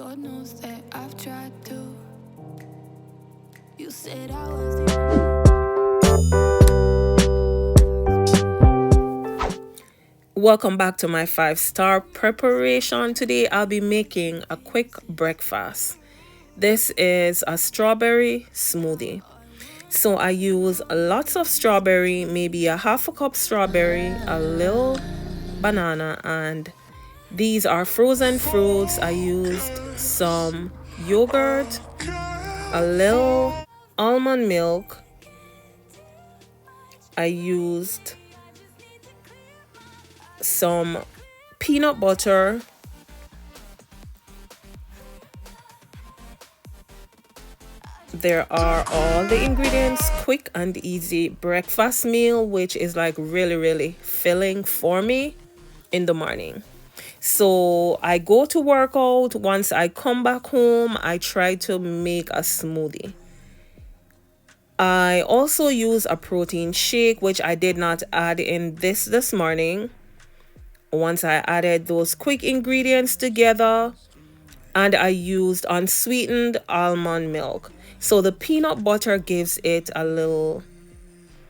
Lord knows that I've tried to. You said I was the Welcome back to my 5-star preparation. Today I'll be making a quick breakfast. This is a strawberry smoothie. So I use lots of strawberry, maybe a half a cup strawberry, a little banana, and these are frozen fruits. I used some yogurt, a little almond milk. I used some peanut butter, there are all the ingredients. Quick and easy breakfast meal, which is like really filling for me in the morning. So I go to work out. Once I come back home, I try to make a smoothie. I also use a protein shake, which I did not add in this morning. Once I added those quick ingredients together, and I used unsweetened almond milk. So the peanut butter gives it a little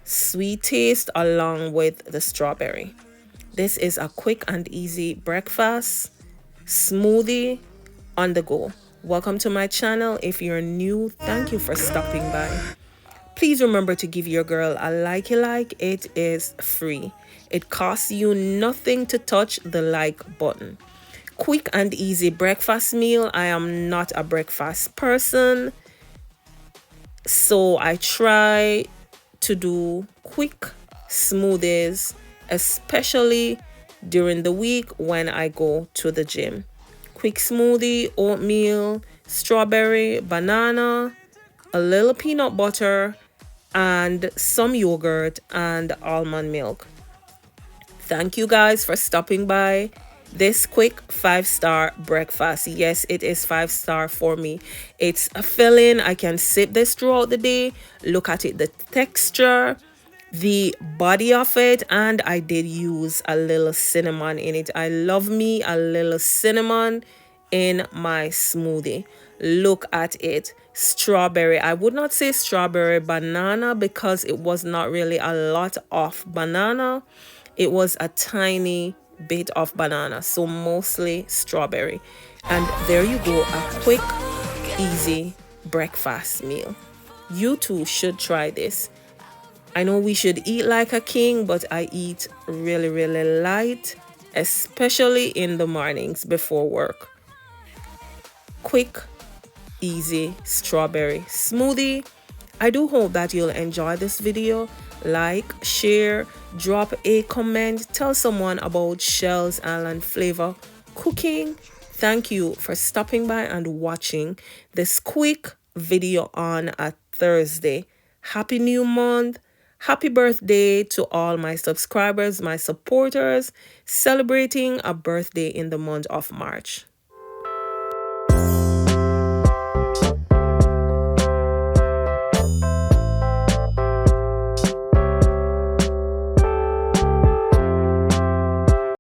sweet taste along with the strawberry. This is a quick and easy breakfast smoothie on the go. Welcome to my channel. If you're new, thank you for stopping by. Please remember to give your girl a like. It is free. It costs you nothing to touch the like button. Quick and easy breakfast meal. I am not a breakfast person, so I try to do quick smoothies, especially during the week when I go to the gym. Quick smoothie, oatmeal, strawberry, banana, a little peanut butter, and some yogurt and almond milk. Thank you guys for stopping by this quick 5-star breakfast. Yes, it is 5-star for me. It's a filling. I can sip this throughout the day. Look at it, the texture, the body of it, and I did use a little cinnamon in it. I love me a little cinnamon in my smoothie. Look at it. Strawberry. I would not say strawberry, banana, because it was not really a lot of banana. It was a tiny bit of banana, so mostly strawberry. And there you go, a quick, easy breakfast meal. You too should try this. I know we should eat like a king, but I eat really light, especially in the mornings before work. Quick, easy strawberry smoothie. I do hope that you'll enjoy this video. Like, share, drop a comment, tell someone about Shell's Island Flavor Cooking. Thank you for stopping by and watching this quick video on a Thursday. Happy new month. Happy birthday to all my subscribers, my supporters, celebrating a birthday in the month of March.